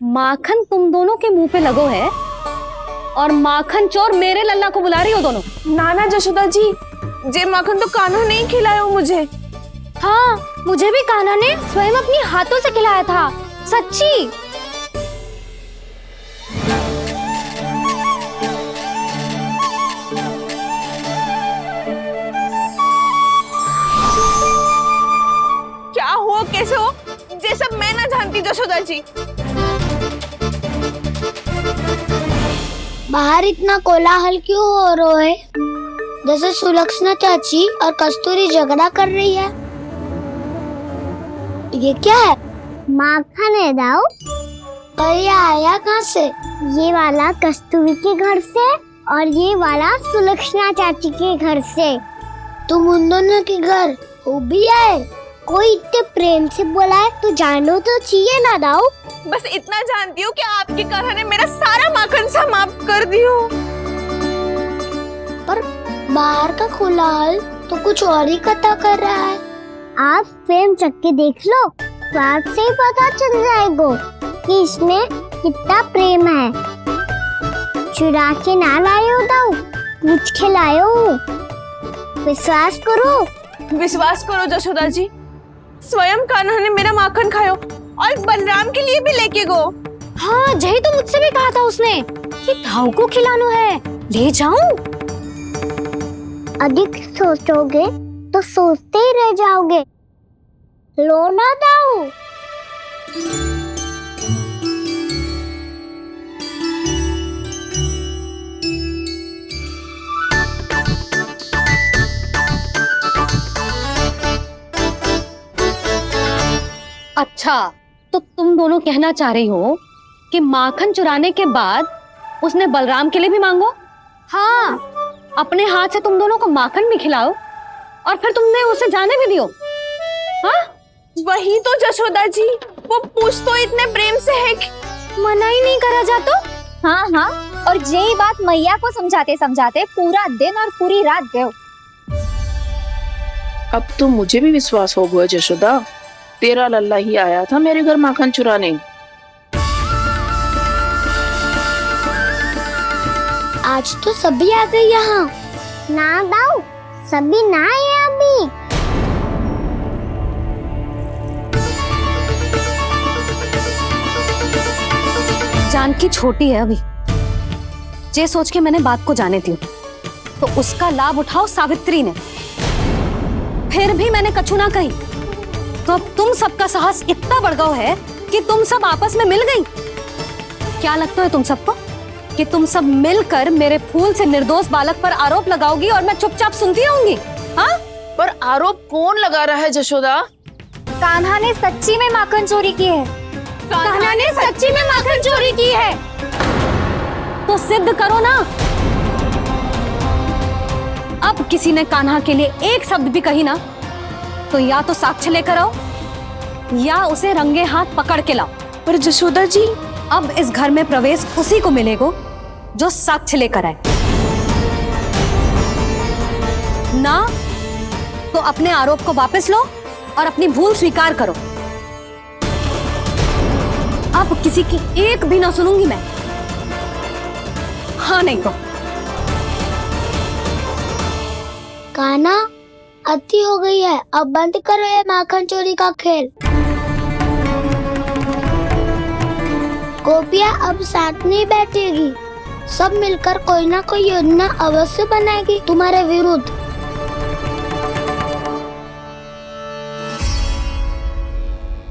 माखन तुम दोनों के मुंह पे लगो है, और माखन चोर मेरे लल्ला को बुला रही हो दोनों। नाना जशोदा जी, जे माखन तो कान्हा नहीं खिलाया मुझे। हाँ, मुझे भी कान्हा ने स्वयं अपनी हाथों से खिलाया था, सच्ची। क्या हो, कैसे हो, ये सब मैं ना जानती जशोदा जी। बाहर इतना कोलाहल क्यों हो रहा है? जैसे सुलक्षणा चाची और कस्तूरी झगड़ा कर रही है। ये क्या है? माखन है दाऊ। और ये आया कहाँ से? ये वाला कस्तूरी के घर से और ये वाला सुलक्षणा चाची के घर से। तुम उन दोनों के घर वो भी आए? कोई इतने प्रेम से बोला है तो जानो तो चाहिए ना दाऊ। बस इतना जानती हूँ कि आपके कान्हा ने मेरा सारा माखन समाप्त कर दियो। पर बाहर का खुलाल तो कुछ और ही कथा कर रहा है। आप प्रेम चख के देख लो, स्वाद से ही पता चल जाएगा कि इसमें कितना प्रेम है। चुरा के ना लाए हो दाऊ, पूछ के लाए हो। विश्वास करो जशोदा जी, स्वयं कान्हा ने मेरा माखन खायो और बलराम के लिए भी लेके गो। हाँ, यही तो मुझसे भी कहा था उसने कि ताऊ को खिलाना है, ले जाऊं। अधिक सोचोगे तो सोचते ही रह जाओगे। लो ना दाऊ। अच्छा, तो तुम दोनों कहना चाह रही हो कि माखन चुराने के बाद उसने बलराम के लिए भी मांगो? हाँ, अपने हाथ से तुम दोनों को माखन भी खिलाओ और फिर तुमने उसे जाने भी दियो। हाँ, वही तो जशोदा जी, वो पूछ तो इतने प्रेम से है कि मना ही नहीं करा जातो। हाँ हाँ, और यही बात मैया को समझाते समझाते पूरा दिन और पूरी रात गयो। अब तो मुझे भी विश्वास हो गया जशोदा, तेरा लल्ला ही आया था मेरे घर माखन चुराने। आज तो सभी आ गए यहाँ। ना दाऊ, सभी ना आए अभी। जानकी छोटी है अभी, जे सोच के मैंने बात को जाने दी तो उसका लाभ उठाओ सावित्री ने। फिर भी मैंने कछु ना कही तो अब तुम सबका साहस इतना बढ़ गया है कि तुम सब आपस में मिल गई। क्या लगता है तुम सबको कि तुम सब मिलकर मेरे फूल से निर्दोष बालक पर आरोप लगाओगी और मैं चुपचाप सुनती रहूंगी? हाँ, पर आरोप कौन लगा रहा है जशोदा? कान्हा ने सच्ची में माखन चोरी की है। कान्हा ने सच्ची में माखन चोरी की है तो सिद्ध करो ना। अब किसी ने कान्हा के लिए एक शब्द भी कही ना तो या तो साक्ष्य लेकर आओ या उसे रंगे हाथ पकड़ के लाओ। पर जशोदा जी, अब इस घर में प्रवेश उसी को मिलेगा जो साक्ष्य लेकर आए। ना तो अपने आरोप को वापस लो और अपनी भूल स्वीकार करो। अब किसी की एक भी ना सुनूंगी मैं। हाँ नहीं तो कान्हा, अति हो गई है, अब बंद करो ये माखन चोरी का खेल। गोपिया अब साथ नहीं बैठेगी, सब मिलकर कोई ना कोई योजना अवश्य बनाएगी तुम्हारे विरुद्ध।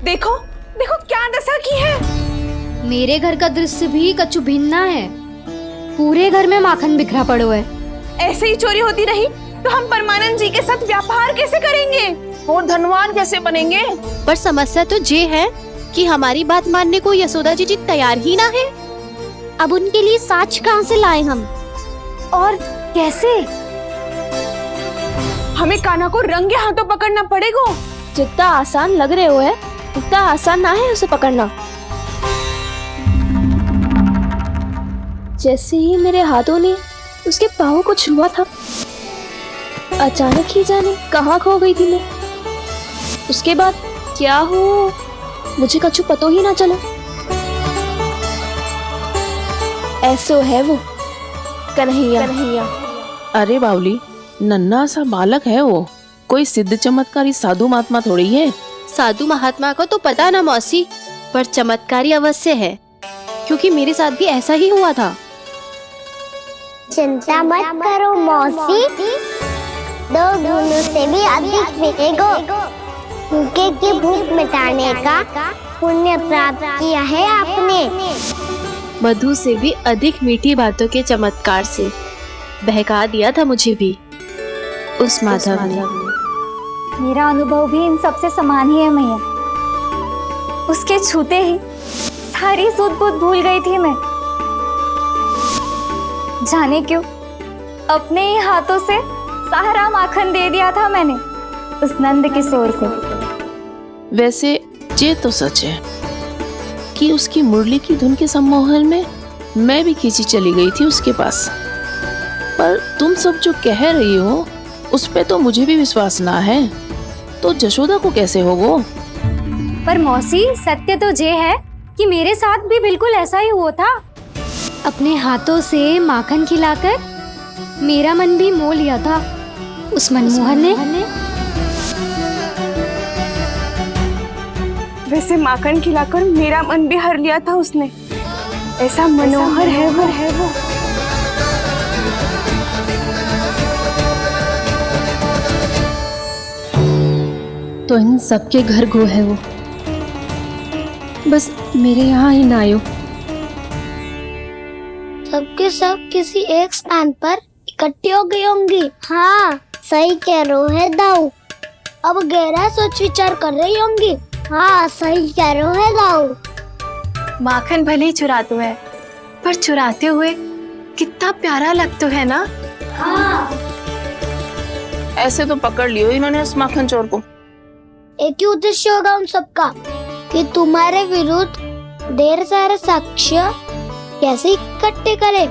देखो देखो क्या दशा की है। मेरे घर का दृश्य भी कछु भिन्न है। पूरे घर में माखन बिखरा पड़ो है। ऐसे ही चोरी होती रही तो हम परमानंद जी के साथ व्यापार कैसे करेंगे और धनवान कैसे बनेंगे? पर समस्या तो ये है कि हमारी बात मानने को यशोदा जी तैयार ही ना है। अब उनके लिए साक्ष्य कहाँ से लाएं हम? और कैसे? हमें कान्हा को रंगे हाथों पकड़ना पड़ेगा। जितना आसान लग रहे हो है उतना आसान ना है उसे पकड़ना। जैसे ही मेरे हाथों ने उसके पाँव को छुआ था, अचानक ही जाने कहाँ खो गई थी मैं। उसके बाद क्या हो मुझे कछु पतो ही ना चला। ऐसो है वो कन्हैया। अरे बावली, नन्हा सा बालक है वो, कोई सिद्ध चमत्कारी साधु महात्मा थोड़ी है। साधु महात्मा को तो पता ना मौसी, पर चमत्कारी अवश्य है, क्योंकि मेरे साथ भी ऐसा ही हुआ था। चिंता मत करो मौसी, 2 गुणों से भी अधिक मिलेगा। भूखे की भूख मिटाने का पुण्य प्राप्त किया है आपने। मधु से भी अधिक मीठी बातों के चमत्कार से बहका दिया था मुझे भी। उस माधव ने। मेरा अनुभव भी इन सबसे समान ही है मैया। उसके छूते ही सारी सूध बूध भूल गई थी मैं। जाने क्यों अपने ही हाथों से सारा माखन दे दिया था मैंने उस नंद किशोर को। वैसे ये तो सच है कि उसकी मुरली की धुन के सम्मोहन में मैं भी खींची चली गई थी उसके पास। पर तुम सब जो कह रही हो उस पे तो मुझे भी विश्वास ना है, तो जशोदा को कैसे हो वो? पर मौसी सत्य तो ये है कि मेरे साथ भी बिल्कुल ऐसा ही हुआ था। अपने हाथों से माखन खिलाकर मेरा मन भी मोह लिया था उस मनमोहन ने। वैसे माखन खिलाकर मेरा मन भी हर लिया था उसने। ऐसा मनोहर है वो। तो इन सबके घर गो है वो, बस मेरे यहाँ ही ना आयो। सबके सब किसी एक स्थान पर इकट्ठी हो गई होंगी। हाँ सही कह रहे है दाऊ। अब गहरा सोच विचार कर रही होंगी। हाँ सही कह रहे है दाऊ। माखन भले ही चुराते है, पर चुराते हुए कितना प्यारा लगता है ना। हाँ ऐसे तो पकड़ लियो इन्होंने उस माखन चोर को। एक ही उद्देश्य होगा उन सबका कि तुम्हारे विरुद्ध ढेर सारे साक्ष्य कैसे इकट्ठे करे।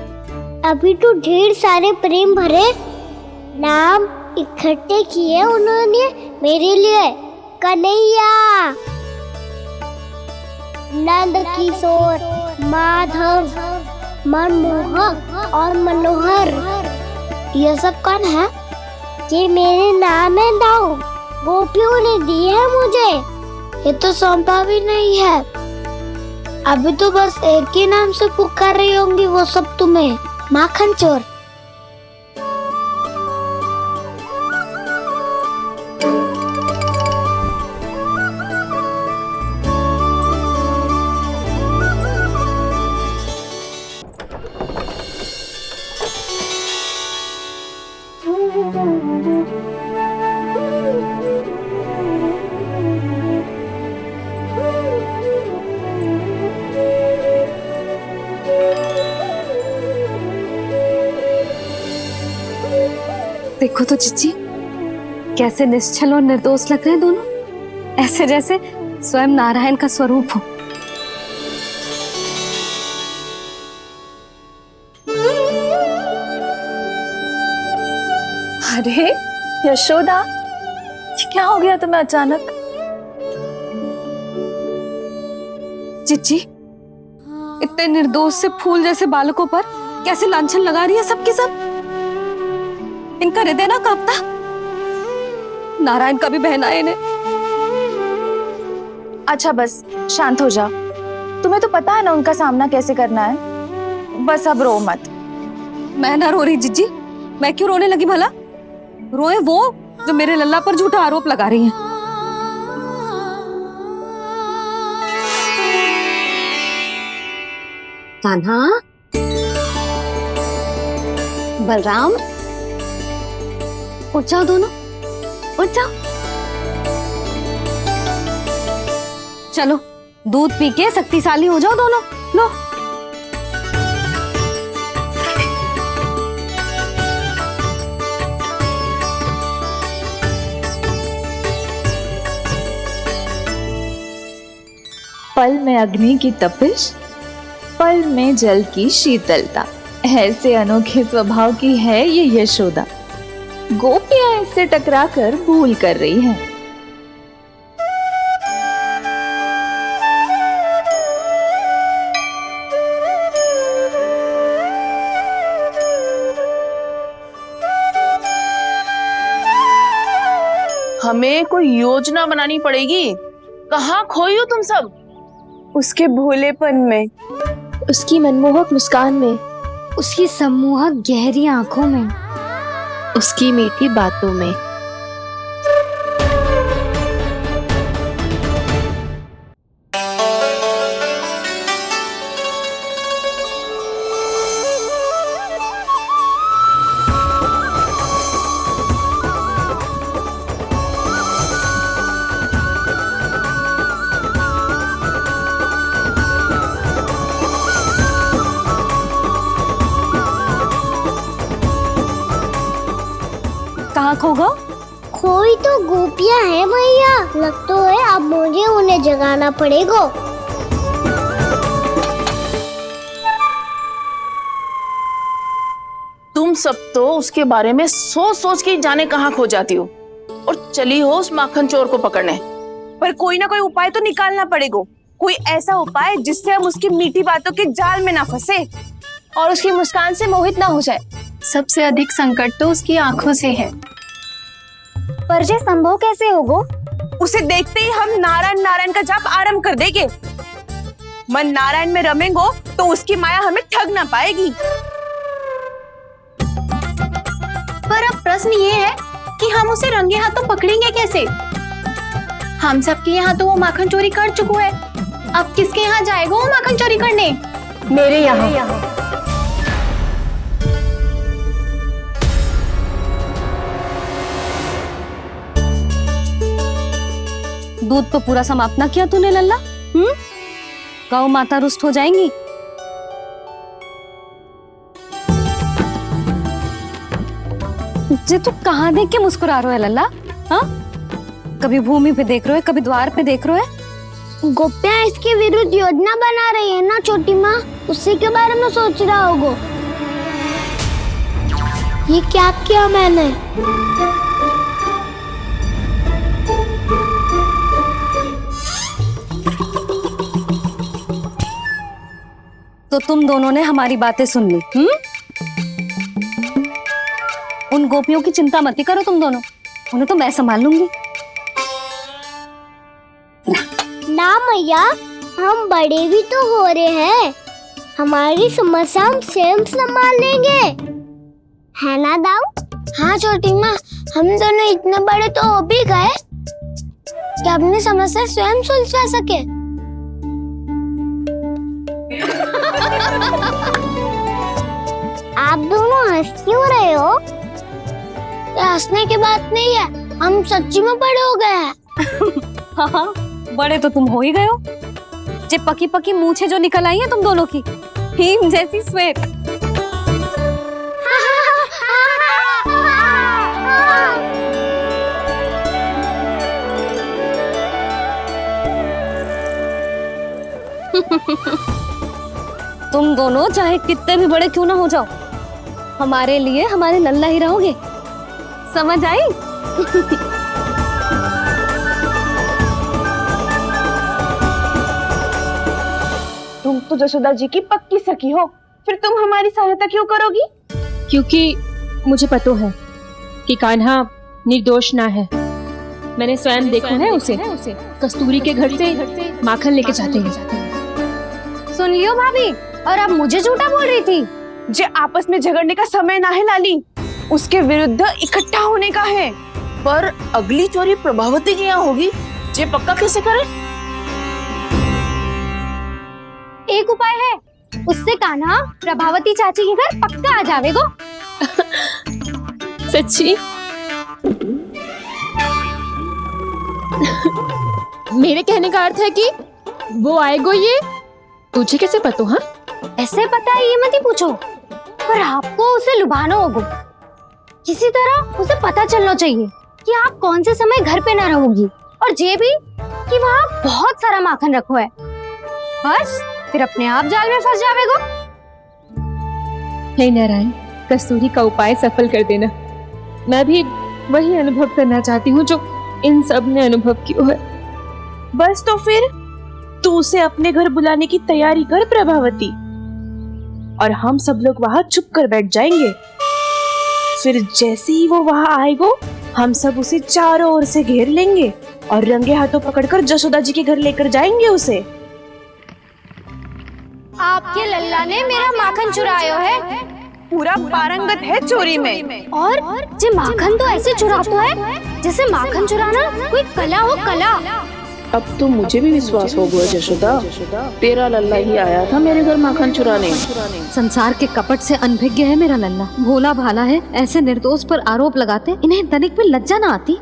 अभी तो ढेर सारे प्रेम भरे नाम इकट्ठे किए उन्होंने मेरे लिए। कन्हैया, नंद किशोर, माधव, मनमोहक और मनोहर, ये सब कौन है? ये मेरे नाम है दाऊ। गोपियों ने दिए है मुझे, ये तो सौंपा भी नहीं है। अभी तो बस एक ही नाम से पुकार रही होंगी वो सब तुम्हें, माखन चोर। देखो तो जीजी, कैसे निश्चल और निर्दोष लग रहे हैं दोनों, ऐसे जैसे स्वयं नारायण का स्वरूप हो। अरे यशोदा, ये क्या हो गया तुम्हें अचानक? जीजी, इतने निर्दोष से फूल जैसे बालकों पर कैसे लांछन लगा रही है सबके सब। इनका हृदय ना कांपता? नारायण का भी बहना है इन्हें। अच्छा बस शांत हो जाओ, तुम्हें तो पता है ना उनका सामना कैसे करना है। बस अब रो मत। मैं ना रो रही जीजी, मैं क्यों रोने लगी भला? रोए वो जो मेरे लल्ला पर झूठा आरोप लगा रही हैं। कान्हा, बलराम, उठ जाओ दोनों, उठ जाओ। चलो दूध पी के शक्तिशाली हो जाओ दोनों। लो पल में अग्नि की तपिश, पल में जल की शीतलता, ऐसे अनोखे स्वभाव की है ये यशोदा। गोपियां इससे टकराकर भूल कर रही हैं। हमें कोई योजना बनानी पड़ेगी। कहाँ खोई हो तुम सब? उसके भोलेपन में, उसकी मनमोहक मुस्कान में, उसकी सम्मोहक गहरी आंखों में, उसकी मीठी बातों में। खोगा? कोई तो गोपियां हैं भैया, लगता है अब मुझे उन्हें जगाना पड़ेगा। तुम सब तो उसके बारे में सोच सोच के जाने कहाँ खो जाती हो और चली हो उस माखन चोर को पकड़ने। पर कोई ना कोई उपाय तो निकालना पड़ेगा, कोई ऐसा उपाय जिससे हम उसकी मीठी बातों के जाल में ना फंसे और उसकी मुस्कान से मोहित ना हो जाए। सबसे अधिक संकट तो उसकी आंखों से है। पर ये संभव कैसे होगा? उसे देखते ही हम नारायण नारायण का जाप आरंभ कर देंगे। मन नारायण में रमेंगो तो उसकी माया हमें ठग ना पाएगी। पर अब प्रश्न ये है कि हम उसे रंगे हाथों पकड़ेंगे कैसे? हम सबके यहाँ तो वो माखन चोरी कर चुका है, अब किसके यहाँ जाएगा वो माखन चोरी करने? मेरे यहाँ। दूध तो पूरा समाप्त ना किया तूने लल्ला। गौ माता रुष्ट हो जाएंगी। जे तू कहाँ देख के मुस्कुरा रहे हो लल्ला? हाँ, कभी भूमि पे देख रहे हो, कभी द्वार पे देख रहे हो। गोपियां इसके विरुद्ध योजना बना रही है ना छोटी माँ, उसी के बारे में सोच रहा होगा। ये क्या किया मैंने? तो तुम दोनों ने हमारी बातें सुन ली। उन गोपियों की चिंता मत करो तुम दोनों, उन्हें तो मैं संभाल लूंगी। ना मैया, हम बड़े भी तो हो रहे हैं, हमारी समस्या हम स्वयं संभाल लेंगे, है ना दाऊ? हाँ छोटी माँ, हम दोनों इतने बड़े तो हो भी गए कि अपनी समस्या स्वयं सुलझा सके। आप दोनों हंस क्यों रहे हो? ये हंसने की बात नहीं है, हम सच्ची में बड़े हो गए हैं। हाँ, बड़े तो तुम हो ही गए हो। जे पकी पकी मूछें जो निकल आई हैं तुम दोनों की, हिम जैसी श्वेत। तुम दोनों चाहे कितने भी बड़े क्यों ना हो जाओ, हमारे लिए हमारे लल्ला ही रहोगे, समझ आई? तुम तो जशोदा जी की पक्की सखी हो, फिर तुम हमारी सहायता क्यों करोगी? क्योंकि मुझे पता है कि कान्हा निर्दोष ना है। मैंने स्वयं देखा है उसे कस्तूरी के घर से माखन लेके जाते हैं। सुन लियो भाभी, और अब मुझे झूठा बोल रही थी। जे आपस में झगड़ने का समय ना है लाली, उसके विरुद्ध इकट्ठा होने का है। पर अगली चोरी प्रभावती की यहाँ होगी, जे पक्का कैसे करे? एक उपाय है, उससे कान्हा प्रभावती चाची के घर पक्का आ जावेगो। सच्ची? मेरे कहने का अर्थ है कि वो आएगो। ये तुझे कैसे पता? हाँ, ऐसे पता है ये मत ही पूछो, पर आपको उसे लुभाना होगा। किसी तरह उसे पता चलना चाहिए कि आप कौन से समय घर पे ना रहोगी, और ये भी कि वहाँ बहुत सारा माखन रखो है। बस फिर अपने आप जाल में फंस जावेगो। हे नारायण, कस्तूरी का उपाय सफल कर देना। मैं भी वही अनुभव करना चाहती हूँ जो इन सब ने अनुभव किया है। बस तो फिर तू उसे अपने घर बुलाने की तैयारी कर प्रभावती, और हम सब लोग वहाँ चुप कर बैठ जाएंगे। फिर जैसे ही वो वहाँ आएगा, हम सब उसे चारों ओर से घेर लेंगे और रंगे हाथों पकड़कर जशोदा जी के घर लेकर जाएंगे उसे। आपके लल्ला ने मेरा माखन चुराया है, पूरा पारंगत है चोरी में। और जे माखन तो ऐसे चुराता है जैसे माखन चुराना कोई कला हो, कला। अब तो मुझे भी विश्वास हो गया जशोदा, तेरा लल्ला ही आया था मेरे घर माखन चुराने। संसार के कपट से अनभिज्ञ है मेरा लल्ला, भोला भाला है। ऐसे निर्दोष पर आरोप लगाते इन्हें तनिक भी लज्जा ना आती।